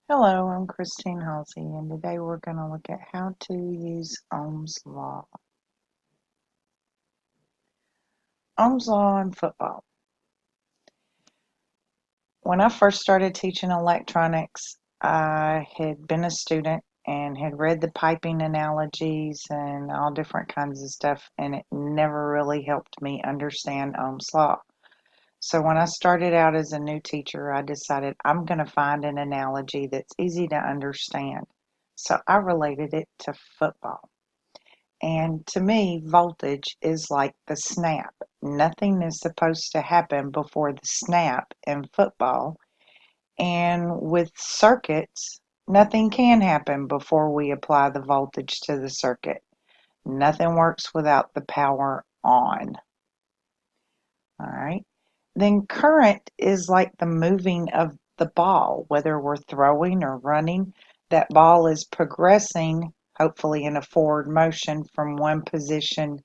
Hello, I'm Christine Halsey, and today we're going to look at how to use Ohm's Law. Ohm's Law in football. When I first started teaching electronics, I had been a student and had read the piping analogies and all different kinds of stuff, and it never really helped me understand Ohm's Law. So when I started out as a new teacher, I decided I'm going to find an analogy that's easy to understand. So I related it to football. And to me, voltage is like the snap. Nothing is supposed to happen before the snap in football. And with circuits, nothing can happen before we apply the voltage to the circuit. Nothing works without the power on. All right. Then current is like the moving of the ball, whether we're throwing or running. That ball is progressing, hopefully in a forward motion from one position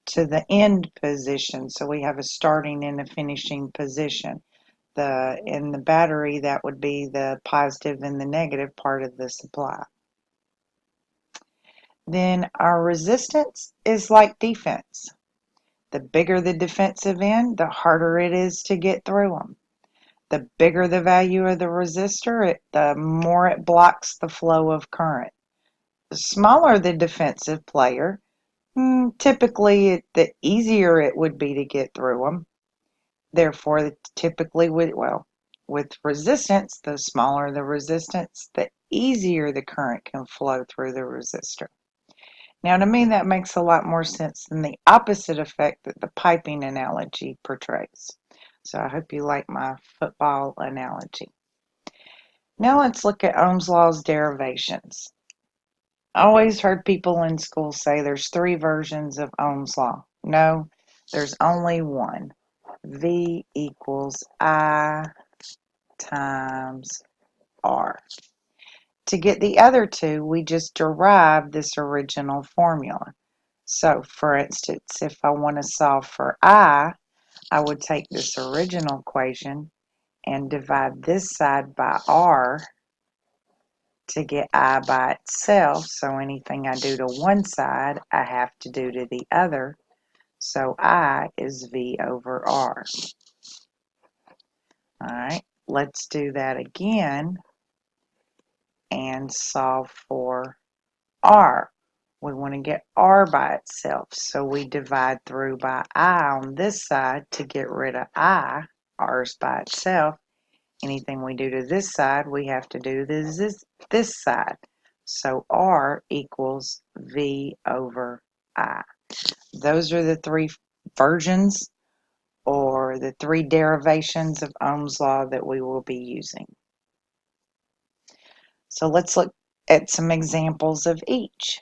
to the end position. So we have a starting and a finishing position. In the battery, that would be the positive and the negative part of the supply. Then our resistance is like defense. The bigger the defensive end, the harder it is to get through them. The bigger the value of the resistor, the more it blocks the flow of current. The smaller the defensive player, typically the easier it would be to get through them. Therefore, typically with resistance, the smaller the resistance, the easier the current can flow through the resistor. Now, to me, that makes a lot more sense than the opposite effect that the piping analogy portrays. So I hope you like my football analogy. Now let's look at Ohm's law's derivations. I always heard people in school say there's three versions of Ohm's law. No, there's only one. V equals I times R. To get the other two, we just derive this original formula. So, for instance, if I want to solve for I would take this original equation and divide this side by R to get I by itself. So anything I do to one side, I have to do to the other. So I is V over R. All right, let's do that again and solve for R. We want to get R by itself, so we divide through by I on this side to get rid of I. R's by itself. Anything we do to this side, we have to do this side. So R equals V over I. Those are the three versions or the three derivations of Ohm's law that we will be using. So let's look at some examples of each.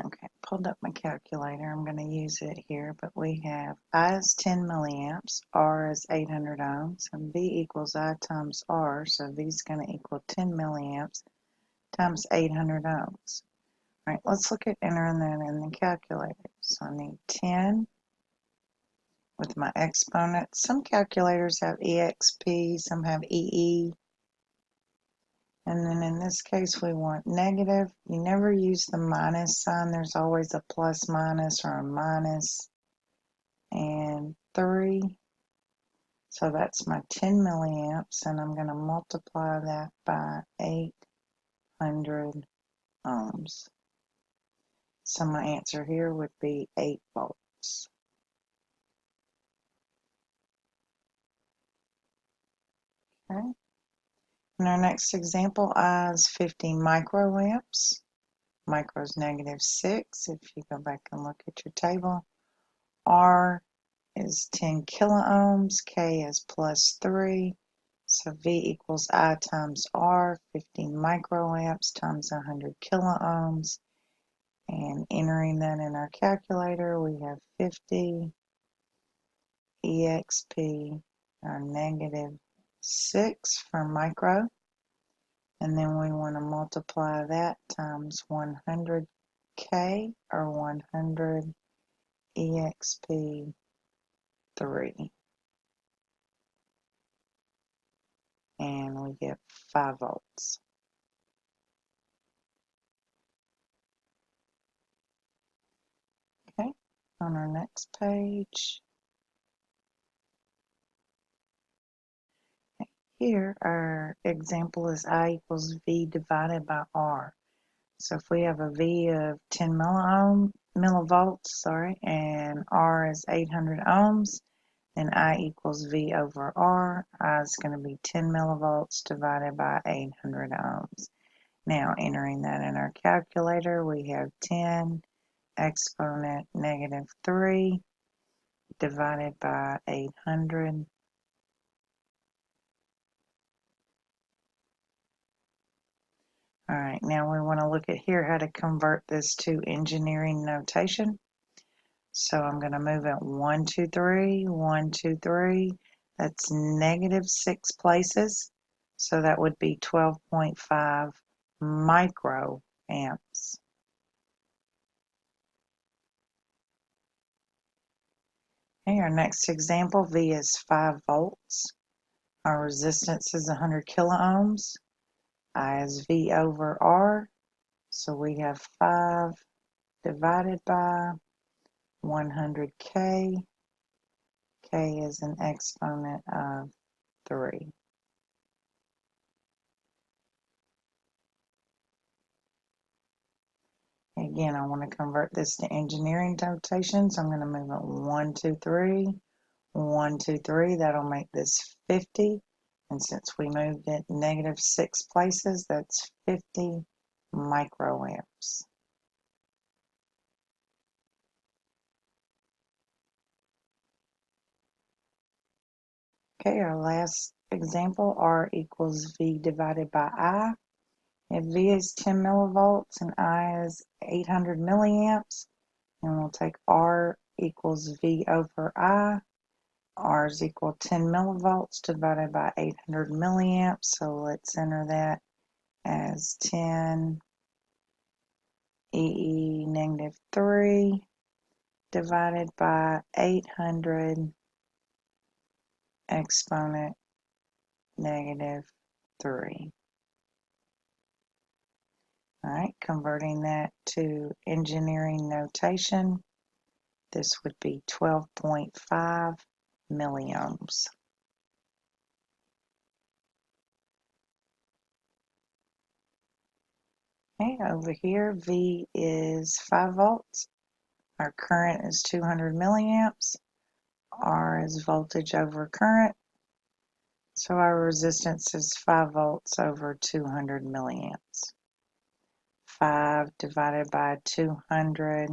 Okay, pulled up my calculator. I'm going to use it here, but we have I is 10 milliamps, R is 800 ohms, and V equals I times R, so V is going to equal 10 milliamps times 800 ohms. All right, let's look at entering that in the calculator. So I need 10 with my exponents. Some calculators have EXP, some have EE. And then in this case, we want negative. You never use the minus sign. There's always a plus minus or a minus. And 3. So that's my 10 milliamps. And I'm going to multiply that by 800 ohms. So my answer here would be 8 volts. Okay. In our next example, I is 50 microamps. Micro is -6. If you go back and look at your table, R is 10 kiloohms, K is +3. So V equals I times R, 50 microamps times 100 kiloohms. And entering that in our calculator, we have 50 EXP, our -6 for micro. And then we want to multiply that times 100K or 100 EXP 3. And we get 5 volts. Okay, on our next page, here our example is I equals V divided by R. So if we have a V of 10 millivolts, and R is 800 ohms, then I equals V over R. I is going to be 10 millivolts divided by 800 ohms. Now entering that in our calculator, we have 10 exponent negative 3 divided by 800. Alright, now we want to look at here how to convert this to engineering notation. So I'm going to move it 1, 2, 3, 1, 2, 3. That's negative 6 places. So that would be 12.5 microamps. Okay, our next example, V is 5 volts. Our resistance is 100 kiloohms. I is V over R. So we have 5 divided by 100K. K is an exponent of 3. Again, I want to convert this to engineering notation, so I'm going to move it 1, 2, 3, 1, 2, 3. That'll make this 50. And since we moved it negative 6 places, that's 50 microamps. Okay, our last example, R equals V divided by I. If V is 10 millivolts and I is 800 milliamps, then we'll take R equals V over I. R is equal to 10 millivolts divided by 800 milliamps. So let's enter that as 10 EE negative 3 divided by 800 exponent negative 3. Alright, converting that to engineering notation, this would be 12.5 milliohms. Okay, over here, V is 5 volts. Our current is 200 milliamps. R is voltage over current. So our resistance is 5 volts over 200 milliamps. 5 divided by 200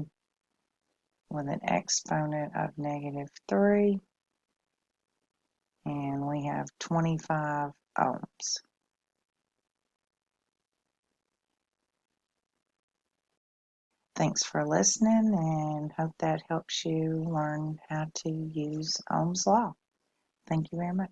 with an exponent of negative 3. And we have 25 ohms. Thanks for listening, and hope that helps you learn how to use Ohm's Law. Thank you very much.